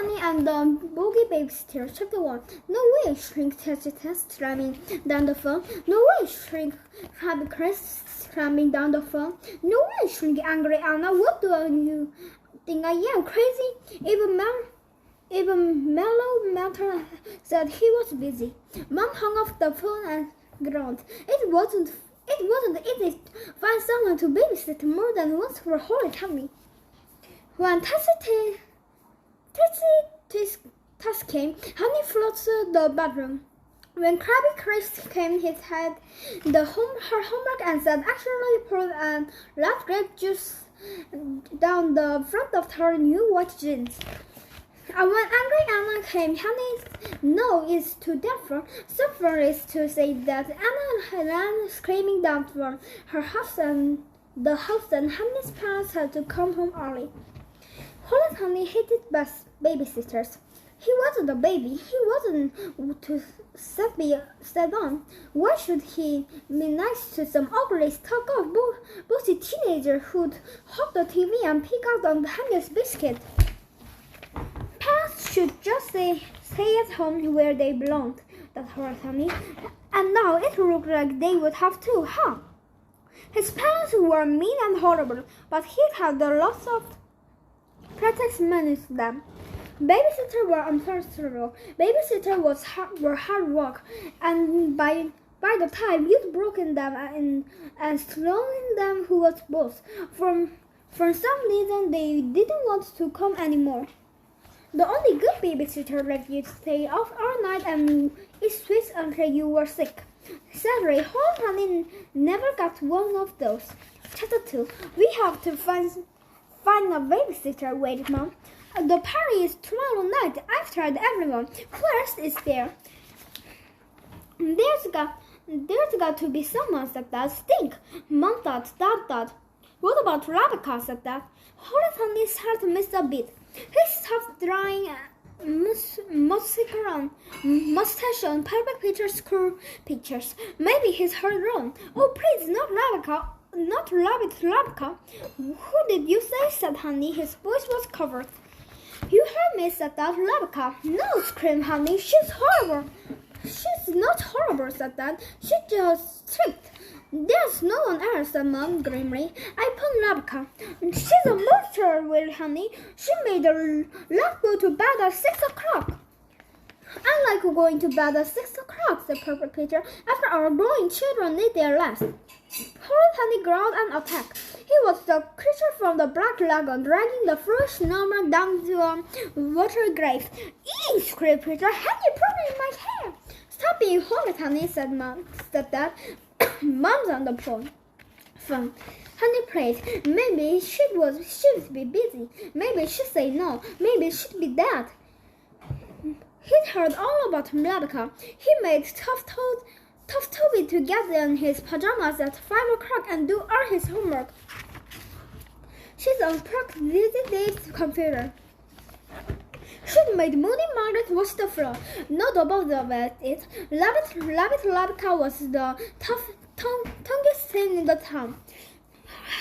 Honey and the Boogie Babysitter. Chapter 1. No way, shrieked Tacitus, slamming down the phone. No way, shrieked Happy Chris, slamming down the phone. No way, shrieked angry Anna. What do you think I am, crazy? Even Mellow Melter said he was busy. Mom hung off the phone and groaned. It wasn't easy to find someone to babysit more than once for Horrid Honey. When Tacitus came, Honey floated the bedroom. When Krabby Chris came, he had her homework and said actually poured and left grape juice down the front of her new white jeans. And when Angry Anna came, Honey's no is to differ. Suffer to say that Anna ran screaming down from her house and Honey's parents had to come home early. Horrid Honey hated babysitters. He wasn't a baby. He wasn't to set on. Why should he be nice to some ugly, stuck-up, bossy teenager who'd hog the TV and pick out on Honey's biscuit? Parents should just stay at home where they belonged, that Horrid Honey. And now it looked like they would have to, huh? His parents were mean and horrible, but he had lots of pretext managed them. Babysitters were uncomfortable. Babysitters were hard work, and by the time you'd broken them and slowing them who was boss, for some reason they didn't want to come anymore. The only good babysitter let you stay off all night and eat sweets until you were sick. Sadly, Horrid Honey never got one of those. Chapter 2. We have to find a babysitter. Wait, Mom. The party is tomorrow night. I've tried everyone. Who else is there? There's got to be someone, said Dad. Think. Mom thought. Dad thought. What about Rebecca, said Dad. Horrid Honey's heart missed a beat. He stopped drawing mustache on perfect picture school pictures. Maybe he's heard wrong. Oh, please, not Rebecca. Not Rebecca. Who did you say, said Honey. His voice was covered. You heard me, said Dad. Rebecca. No, screamed Honey. She's horrible. She's not horrible, said Dad. She's just strict. There's no one else, said Mom grimly. I pulled Rebecca. She's a monster, wailed Honey. She made her love go to bed at 6 o'clock. I like going to bed at 6 o'clock, said Purple Peter, after our growing children need their rest. Horrid Honey growled and attacked. He was the creature from the Black Lagoon, dragging the foolish Norma down to a water grave. Eee! Screamed Peter. Honey, put it in my hair! Stop being horrid, Honey, said Dad. Mom's on the phone. Honey prayed. Maybe she'd be busy. Maybe she'd say no. Maybe she'd be dead. He'd heard all about Rebecca. He made Tough Toby to get in his pajamas at 5 o'clock and do all his homework. She's unplugged Dave's computer. She'd made Moody Margaret wash the floor. No doubt about it. Rebecca was the tonguest thing in the town.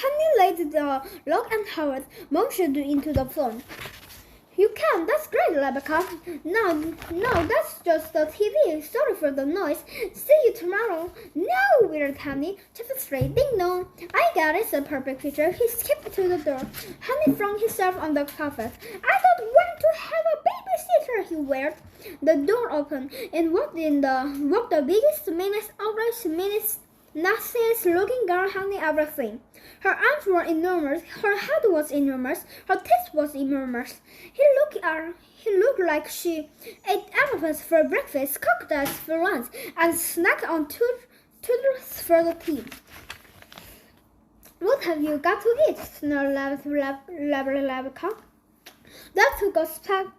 Honey laid the log and hurried. Mom should into the phone. You can. That's great, Rebecca. No, that's just the TV. Sorry for the noise. See you tomorrow. No, weird Honey. Chapter 3. Ding dong. I got it, said Purple Peter. He skipped to the door. Honey flung himself on the carpet. I don't want to have a babysitter, he wailed. The door opened and walked the biggest, meanest, ugliest, nastiest looking girl Honey ever seen. Her arms were enormous, her head was enormous, her teeth was enormous. He looked like she ate elephants for breakfast, crocodiles for lunch, and snacked on turtles for the tea. What have you got to eat? snarled Rebecca. Dad took a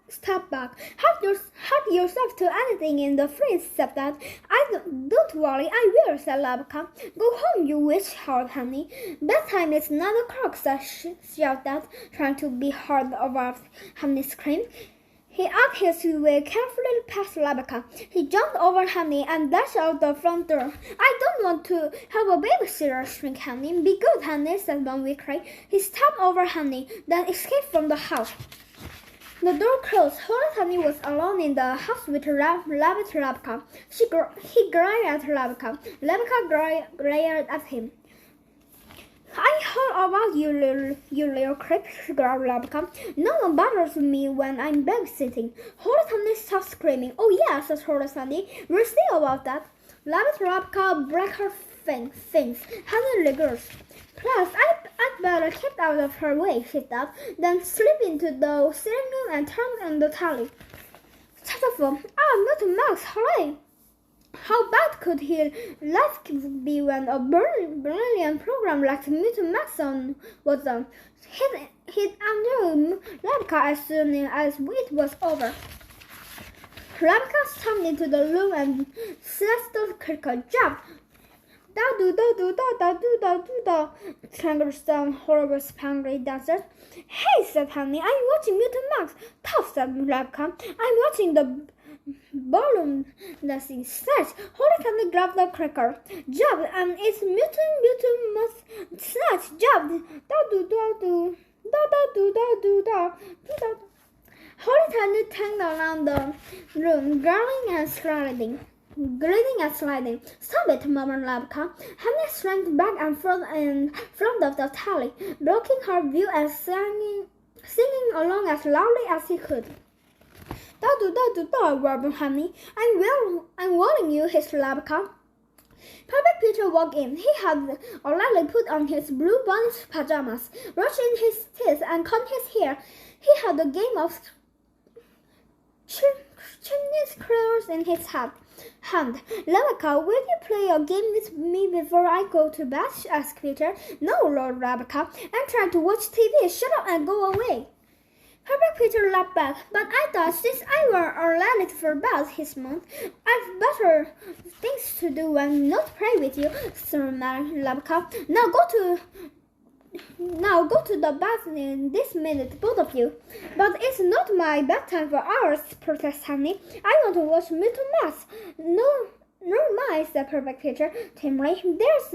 step back. Help yourself to anything in the fridge, said Dad. Don't worry, I will, said Rebecca. Go home, you witch, howled Honey. Bedtime is 9 o'clock, shouted Dad, trying to be hard over Honey's scream. He arched his way carefully past Rebecca. He jumped over Honey and dashed out the front door. I don't want to have a babysitter, shrieked Honey. Be good, Honey, said Mom weakly. He stepped over Honey, then escaped from the house. The door closed. Holly was alone in the house with Rabbit Rabka. He glared at Rabka. Rabka glared at him. I heard about you little creep, growled Rabka. No one bothers me when I'm babysitting. Holly stopped screaming. Oh yeah, said Holly. We'll see about that. Rabbit Rabka broke her things, handling the girls. Plus, I'd better keep out of her way, she thought, then slip into the sitting room and turn on the telly. Telephone. Milton Max, hooray! How bad could his life be when a brilliant program like Milton Max was on? He'd undo Rabka as soon as it was over. Rabka stormed into the room and slashed the cricket. Jump! Da-do-da-do-da-da-do-da-do-da, strangled some horrible Spanglish dancers. Hey, said Honey, I'm watching Milton Max. Tough, said Rabka. I'm watching the ballroom dancing. Snatch! Holly grabbed the cracker. Jumped, and it's Milton must snatch, jumped. Da-do-da-do, da-da-do-da-do-da. Holly turned around the room, growling and sliding. Stop it, murmured Rabka. Honey shrank back and forth in front of the telly, blocking her view and singing along as loudly as he could. Da-do-da-do-da, warbled Honey. I'm warning you, hissed Rabka. Perfect Peter walked in. He had already put on his blue bonnet pajamas, brushed in his teeth, and combed his hair. He had a game of Chinese crackers in his hand. Rabka, will you play a game with me before I go to bed? Asked Peter. No, Lord Rabka. I'm trying to watch TV. Shut up and go away. Perfect Peter laughed back. But I thought since I were already for bed this month, I've better things to do and not play with you, snarled Rabka. Now go to the bath this minute, both of you. But it's not my bedtime for hours, protested Honey. I want to watch Milton Max. No, my, said Perfect Peter timidly. There's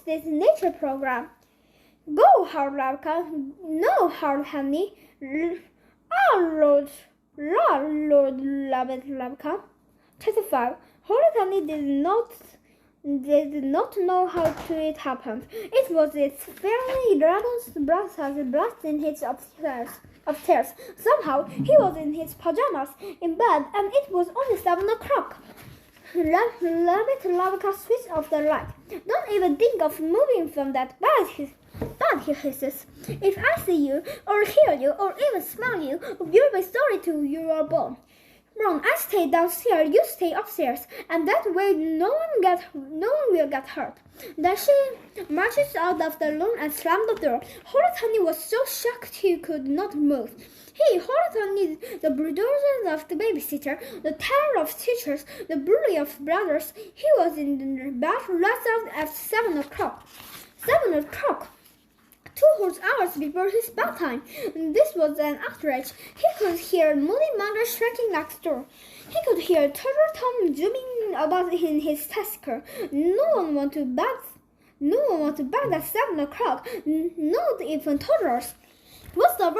this nature program. Go, howled Rabka. No, howled Honey. Lord, Rabbit Rabka. Chapter 5. Holy Honey did not know how it happened. It was its fairy dragon's blast in his upstairs. Somehow he was in his pajamas in bed, and it was only 7 o'clock. Rabbit Rabka switched off the light. Don't even think of moving from that bed, he hisses. If I see you, or hear you, or even smell you, you'll be sorry to your bone. Ron, I stay downstairs, you stay upstairs, and that way no one will get hurt. Then she marches out of the room and slammed the door. Holy was so shocked he could not move. He, Holy, the bulldozer of the babysitter, the terror of teachers, the bully of brothers, he was in the bed right at 7 o'clock. 7 o'clock! 2 whole hours before his bedtime. This was an outrage. He could hear Moody Mother shrieking next door. He could hear Turtle Tom zooming about in his tasker. No one want to bed at 7 o'clock. Not even toddlers. What's the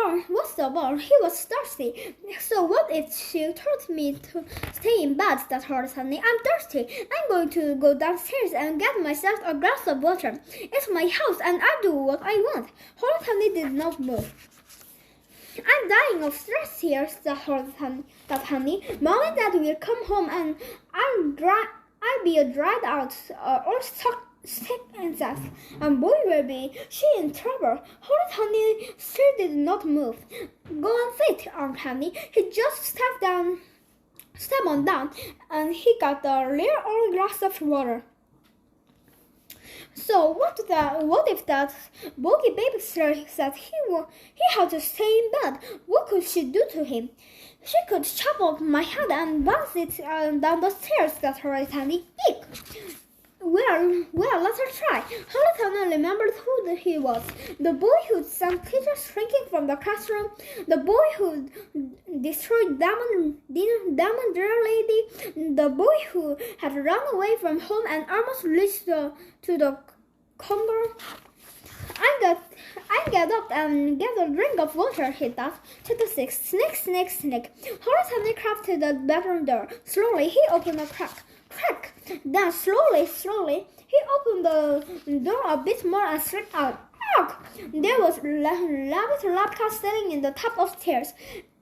bar? He was thirsty. So what if she told me to stay in bed, that hurt Honey? I'm thirsty. I'm going to go downstairs and get myself a glass of water. It's my house and I do what I want. Holy Honey did not move. I'm dying of stress here, said Honey. Mom and Dad will come home and I'll be dried out or stuck insects, and boy will be she in trouble. Honey still did not move. Go on feet, Aunt Honey. He just stepped on down, and he got a real old glass of water. So what if that bogey babysitter said he had to stay in bed? What could she do to him? She could chop off my head and bounce it down the stairs, said Honey. Eek! Well, let her try. Holly remembered who he was. The boy who sent Peter shrinking from the classroom. The boy who destroyed Demon Deer Lady. The boy who had run away from home and almost reached to the Congo. I get up and get a drink of water, he thought. Chapter 6. Snick, snick, snick. Horace crept to the bedroom door. Slowly, he opened a crack. Crack! Then slowly, he opened the door a bit more and slipped out. Ugh! There was Rabbit Labka sitting in the top of stairs.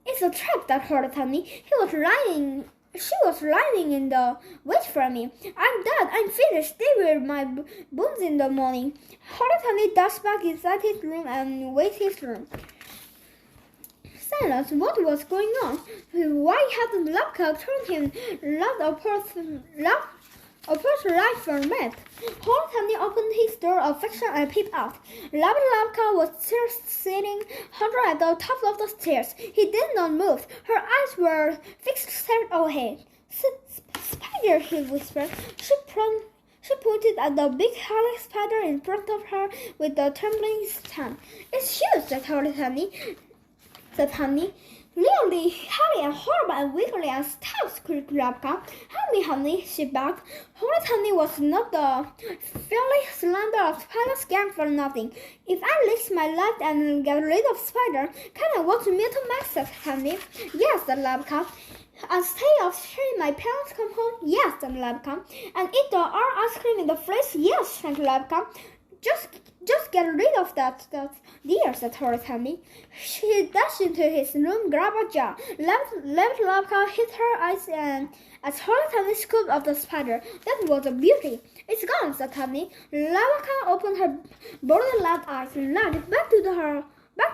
It's a trap, that hurt Tony. She was lying in the wait for me. I'm dead. I'm finished. They were my bones in the morning. Horatani dashed back inside his room and waited room. Silence. What was going on? Why hadn't Labka turned him right from bed? Horatani opened his door of affection and peeped out. Labka was still sitting huddled at the top of the stairs. He did not move. Her eyes were fixed straight ahead. Spider, he whispered. She pointed at the big hairy spider in front of her with the trembling hand. It's huge, said Honey. Really hairy and horrible and wiggly and stout, squeaked Labka. Help me, Honey, she begged. Honey was not the fairly slender spider scared for nothing. If I risk my life and get rid of spider, can I walk to Milton Max, said Honey. Yes, said Labka. And stay of hearing my parents come home? Yes, said Labka. And eat our ice cream in the fridge? Yes, said Labka. Just get rid of that dear, said Horatani. She dashed into his room, grabbed a jar, left Labka hit her eyes, and as Horatani scooped up the spider, that was a beauty. It's gone, said Honey. Labka opened her borderline eyes and laughed. Back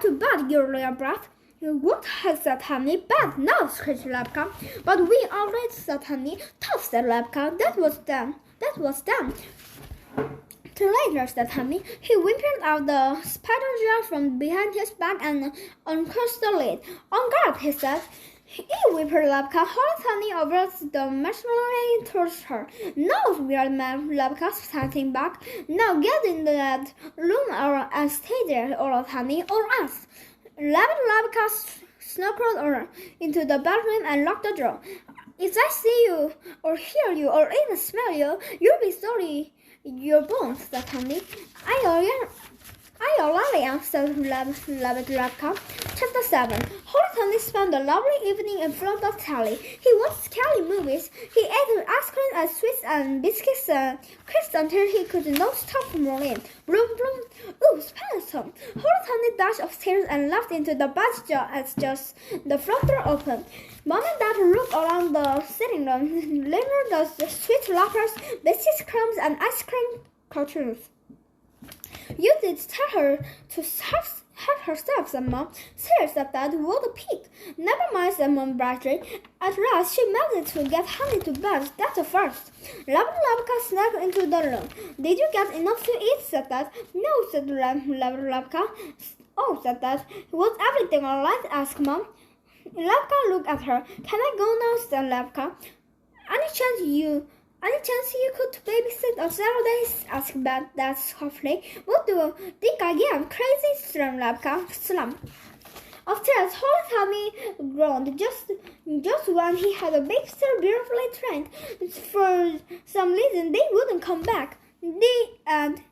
to bed, you little brat. What has said Honey? Bad now, screeched Labka. But we already, said Honey. Tough, said Labka. That was them. Later, said Honey. He whimpered out the spider jar from behind his back and uncrossed the lid. On guard, he said. He whimpered Labka. Horatani averted the machinery towards her. No, weird man, Labka starting back. Now get in that room and stay there, Horatani, or else. Labka snuggled into the bedroom and locked the door. If I see you, or hear you, or even smell you, you'll be sorry. Your bones, said Honey. I already am, said Labka. Chapter 7. Horatani spent a lovely evening in front of telly. He watched scary movies. He ate ice cream and sweets and biscuits and crisps until he could not stop rolling. Vroom, vroom. Ooh, Spencer. Horatani dashed upstairs and laughed into the bath as just the front door opened. Mom and Dad looked around the sitting room, later the sweet wrappers, biscuits, crumbs, and ice cream cartoons. You did tell her to have herself, said Mom. Serious, said Dad. What a pig. Never mind, said Mom brightly. At last, she managed to get Honey to bed. That's a first. Labka snagged into the room. Did you get enough to eat, said Dad. No, said Labka. Oh, said Dad. Was everything all right, asked Mom. Labka looked at her. Can I go now, said Labka. Any chance you could babysit on Saturdays? Asked Dad softly. What do you think I am? Crazy? Slum, Labka. Slum. Upstairs, Horatani groaned just when he had a babysitter beautifully trained. For some reason, they wouldn't come back. The end.